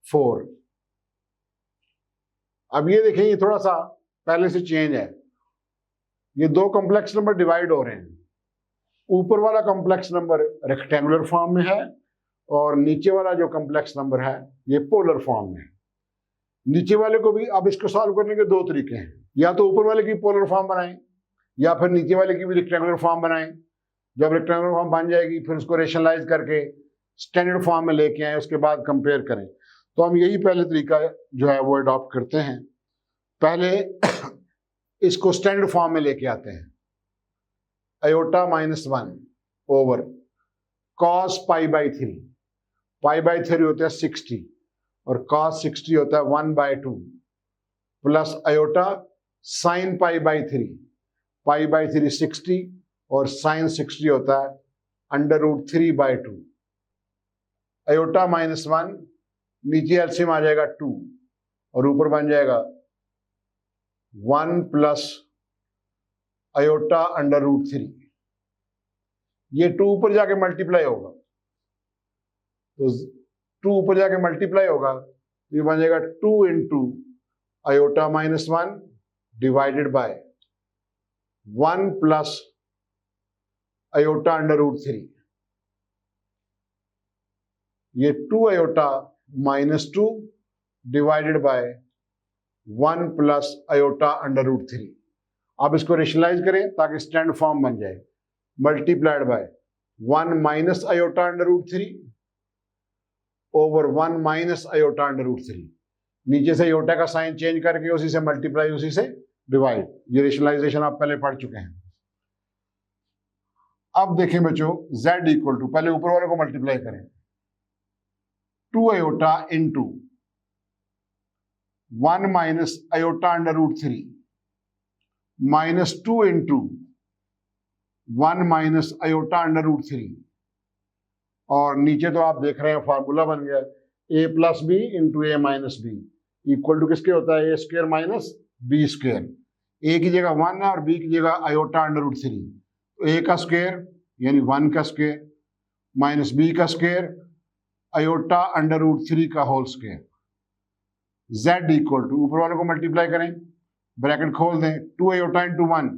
4। अब ये देखें, ये थोड़ा सा पहले से चेंज है, ये दो कॉम्प्लेक्स नंबर डिवाइड हो रहे हैं। ऊपर वाला कॉम्प्लेक्स नंबर रेक्टेंगुलर फॉर्म में है और नीचे वाला जो कॉम्प्लेक्स नंबर है ये पोलर फॉर्म में है। नीचे वाले को भी अब इसको सॉल्व करने के दो तरीके हैं, या तो ऊपर वाले की पोलर फॉर्म बनाएं या फिर नीचे वाले की भी रेक्टेंगुलर फॉर्म बनाएं। जब रेक्टेंगुलर फॉर्म बन जाएगी फिर उसको रेशनलाइज करके स्टैंडर्ड फॉर्म में लेके आए, उसके बाद कंपेयर करें। तो हम यही पहले तरीका जो है वो अडॉप्ट करते हैं। पहले इसको स्टैंडर्ड फॉर्म में लेके आते हैं। आयोटा -1 ओवर cos π/3, π/3 होता है 60 और cos 60 होता है 1/2 प्लस आयोटा sin π/3, π/3 60 और sin 60 होता है √3/2। आयोटा -1 नीचे एलसीएम आ जाएगा 2 और ऊपर बन जाएगा 1 प्लस आयोटा √3। ये 2 ऊपर जाके मल्टीप्लाई होगा, तो 2 ऊपर जाके मल्टीप्लाई होगा तो ये बन जाएगा 2 into iota -1 divided by 1 plus iota √3। ये 2 iota -2 divided by 1 plus iota √3। आप इसको रेशनलाइज करें ताकि स्टैंडर्ड फॉर्म बन जाए। Multiplied by 1 minus iota √3 over 1 minus iota √3। नीचे से आयोटा का साइन चेंज करके उसी से मल्टीप्लाई, उसी से डिवाइड। ये रेशनलाइजेशन आप पहले पढ़ चुके हैं। अब देखें बच्चों, z इक्वल टू, पहले ऊपर वाले को मल्टीप्लाई करें, 2 iota into 1 minus iota √3 -2 into 1 minus iota √3। और नीचे तो आप देख रहे हैं फार्मूला बन गया a plus B into A minus B equal to किसके होता है, a² माइनस b²। a की जगह 1 है और b की जगह आयोटा √3, तो a का स्क्वायर यानी 1 का स्क्वायर माइनस b का स्क्वायर आयोटा √3 का whole square. z equal to, ऊपर वाले को मल्टीप्लाई करें, ब्रैकेट खोल दें, 2 iota into 1,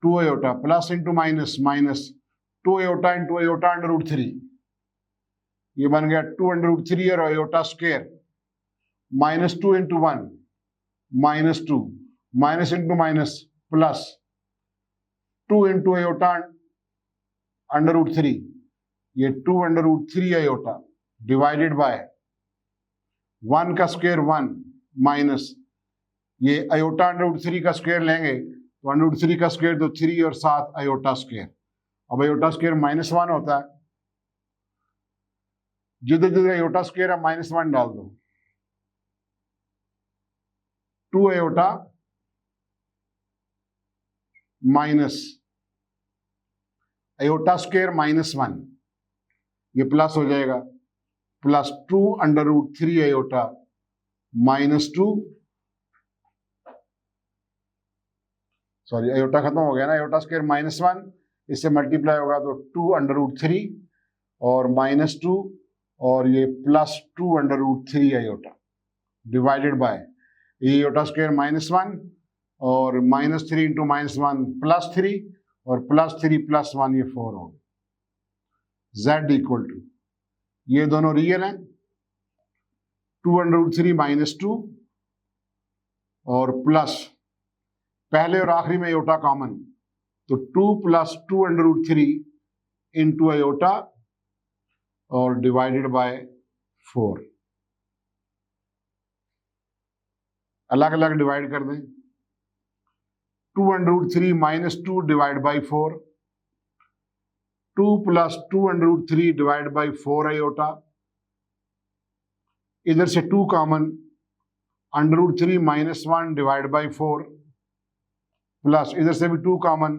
2 iota plus into minus minus 2 iota into iota √3। ये बन गया 2 √3 और iota square -2 into 1 -2 minus into minus plus 2 into iota √3। ये 2 √3 आयोटा डिवाइडेड बाय 1 का स्क्वायर 1 माइनस ये आयोटा √3 का स्क्वायर लेंगे तो √3 का स्क्वायर तो 3 और 7 आयोटा स्क्वायर। अब आयोटा स्क्वायर -1 होता है, जिधर जिधर आयोटा स्क्वायर है -1 डाल दो। 2 आयोटा माइनस आयोटा स्क्वायर -1, ये प्लस हो जाएगा, प्लस 2 √3 आयोटा -2, सॉरी आयोटा खत्म हो गया ना, आयोटा स्क्वायर -1 इससे मल्टीप्लाई होगा तो 2 √3 और -2 और ये प्लस 2 √3 आयोटा डिवाइडेड बाय ये आयोटा स्क्वायर -1 और -3 इंटू -1 +3 और +3 + 1 ये 4 हो गया। z इक्वल टू, ये दोनों रियल हैं, 2 √3 -2 और प्लस पहले और आखिरी में आयोटा कॉमन, तो 2 + 2 √3 इंटू आयोटा और डिवाइडेड बाय 4। अलग अलग डिवाइड कर दें, 2 √3 -2 divide by 4, 2 + 2 √3 divide by 4 iota, इधर से 2 कॉमन, √3 -1 डिवाइड बाय 4 प्लस इधर से भी 2 common,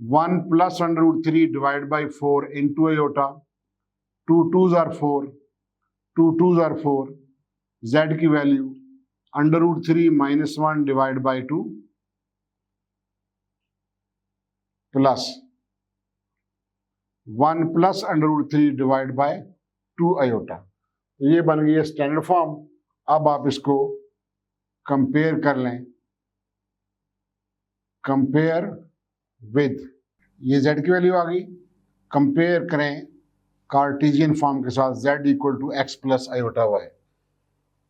1 + √3 divide by 4 into iota, 2 2s are 4, 2 2s are 4, z की value √3 -1 divide by 2 plus 1 + √3 divide by 2 iota. तो ये बन गई है स्टैंडर्ड फॉर्म। अब आप इसको कंपेयर कर लें, कंपेयर विद, ये z की वैल्यू आ गई, कंपेयर करें कार्टेशियन फॉर्म के साथ z equal to X plus iota Y.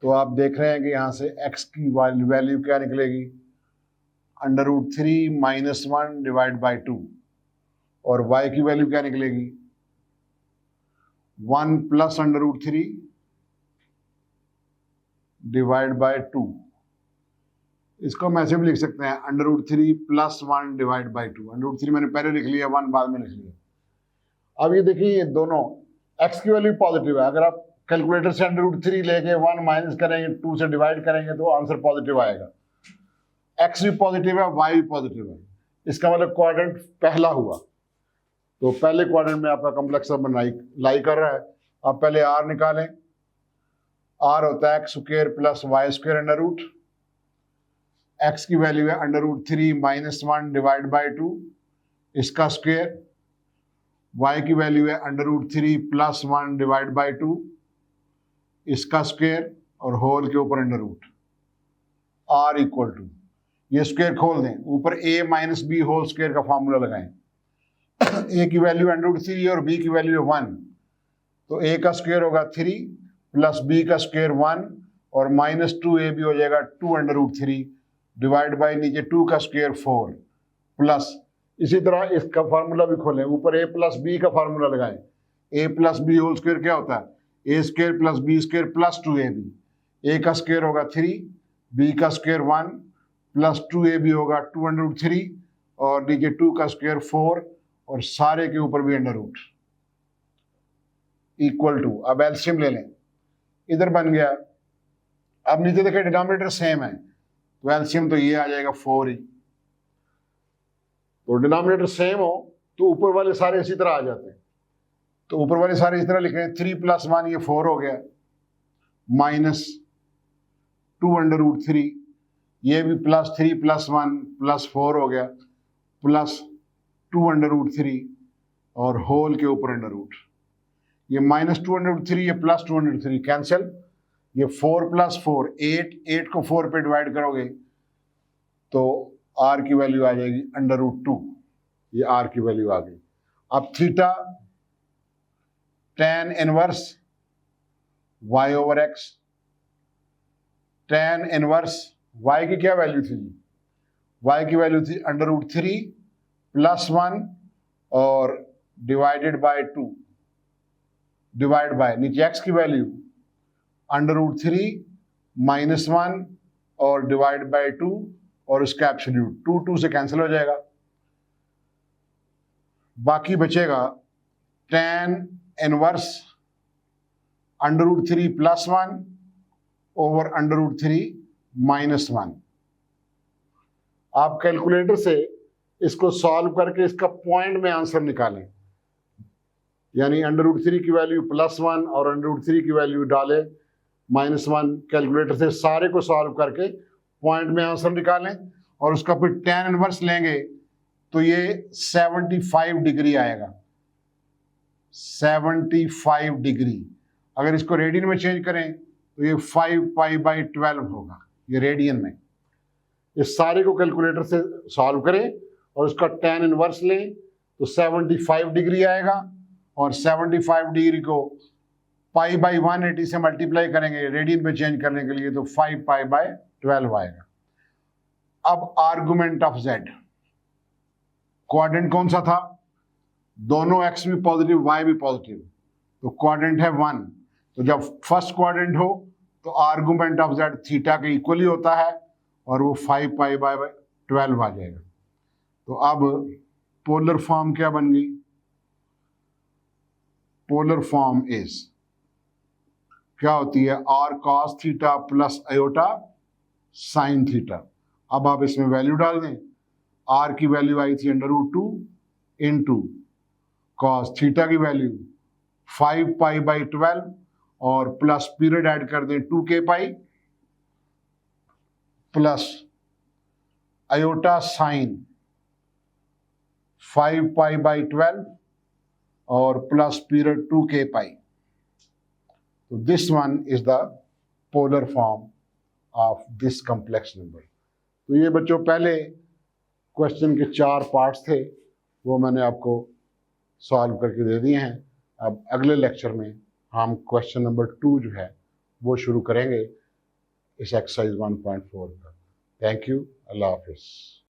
तो आप देख रहे हैं कि यहाँ से x की वैल्यू क्या निकलेगी, √3 - 1 डिवाइड बाई 2, और y की वैल्यू क्या निकलेगी, 1 प्लस √3 डिवाइड बाय 2। इसको हम ऐसे भी लिख सकते हैं, √3 प्लस 1 डिवाइड बाई 2। √3 मैंने पहले लिख लिया, 1 बाद में लिख लिया। अब ये देखिए, ये दोनों x की वैल्यू पॉजिटिव है, अगर आप कैलकुलेटर से √3 लेके 1 माइनस करेंगे, 2 से डिवाइड करेंगे तो आंसर पॉजिटिव आएगा। x भी पॉजिटिव है, y भी पॉजिटिव है, इसका मतलब क्वाड्रेंट पहला हुआ। तो पहले क्वाड्रेंट में आपका कॉम्प्लेक्स नंबर लाई कर रहा है। आप पहले r निकालें, r होता है x² plus y² under root, x की वैल्यू है √3 - 1 डिवाइड बाई 2, इसका स्क्वायर, y की वैल्यू है √3 प्लस 1 डिवाइड बाई 2, इसका स्क्वायर, और होल के ऊपर under root. r equal to, ये स्क्वायर खोल दें, ऊपर a - b होल स्क्वायर का फॉर्मूला लगाएं। a की वैल्यू √3 और b की वैल्यू है 1, तो a का स्क्वायर होगा 3 प्लस b का स्क्वायर 1 और -2ab हो जाएगा 2 √3 डिवाइड बाई नीचे 2 का स्क्वायर 4 प्लस, इसी तरह इसका फार्मूला भी खोलें, ऊपर a प्लस b का फार्मूला लगाएं। a plus b whole square क्या होता है, a² plus b² plus 2ab। a का स्क्वायर होगा 3, b का स्क्वायर 1 प्लस 2ab होगा 2 √3 और नीचे 2 का स्क्वायर 4 और सारे के ऊपर भी अंडर रूट इक्वल टू। अब एलसीएम ले लें, इधर बन गया। अब नीचे देखें डिनोमिनेटर सेम है, तो एलसीएम तो ये आ जाएगा 4 ही। तो डिनोमिनेटर सेम हो तो ऊपर वाले सारे इसी तरह आ जाते हैं। तो ऊपर वाले सारे इस तरह लिख रहे हैं, 3 + 1 ये 4 हो गया, -2 √3, ये भी +3 + 1 +4 हो गया, +2 √3 और होल के ऊपर अंडर रूट। ये -2 √3, ये +2 √3 कैंसिल, ये 4 + 4 8 को 4 पे डिवाइड करोगे तो r की वैल्यू आ जाएगी √2, ये r की वैल्यू आ गई। अब theta tan inverse y/x, tan inverse y की क्या वैल्यू थी, y की वैल्यू थी √3 + 1 और डिवाइडेड बाय 2 डिवाइड बाय नीचे x की वैल्यू √3 - 1 और डिवाइड बाय 2 और इसका एब्सोल्यूट, 2 से कैंसिल हो जाएगा, बाकी बचेगा tan इनवर्स √3 + 1 ओवर √3 - 1। आप कैलकुलेटर से इसको सॉल्व करके इसका पॉइंट में आंसर निकालें, यानी √3 की वैल्यू +1 और √3 की वैल्यू डाले -1, कैलकुलेटर से सारे को सॉल्व करके पॉइंट में आंसर निकालें और उसका फिर tan इनवर्स लेंगे तो ये 75 डिग्री आएगा, 75 डिग्री। अगर इसको रेडियन में चेंज करें तो ये 5π/12 होगा, ये रेडियन में। इस सारे को कैलकुलेटर से सॉल्व करें और उसका tan इनवर्स लें तो 75 डिग्री आएगा, और 75 डिग्री को π/180 से मल्टीप्लाई करेंगे रेडियन पे चेंज करने के लिए तो 5π/12 आएगा। अब आर्गुमेंट ऑफ z, क्वाड्रेंट कौन सा था, दोनों x भी पॉजिटिव y भी पॉजिटिव, तो क्वाड्रेंट है 1। तो जब फर्स्ट क्वाड्रेंट हो तो आर्गुमेंट ऑफ z थीटा के इक्वली होता है और वो 5π/12 आ जाएगा। तो अब पोलर फॉर्म क्या बन गई, पोलर फॉर्म इज क्या होती है, r cos theta plus iota sine theta. अब आप इसमें वैल्यू डाल दें, r की वैल्यू आई थी √2 इंटू cos थीटा की वैल्यू 5π/12 और प्लस पीरियड ऐड कर दें 2kπ प्लस आयोटा साइन 5π/12 और प्लस पीरियड 2kπ। तो this one is the polar form of this complex number. तो ये बच्चों पहले क्वेश्चन के 4 पार्ट्स थे, वो मैंने आपको सॉल्व करके दे दिए हैं। अब अगले लेक्चर में हम क्वेश्चन नंबर 2 जो है वो शुरू करेंगे इस एक्सरसाइज 1.4 का। थैंक यू, अल्लाह हाफिज़।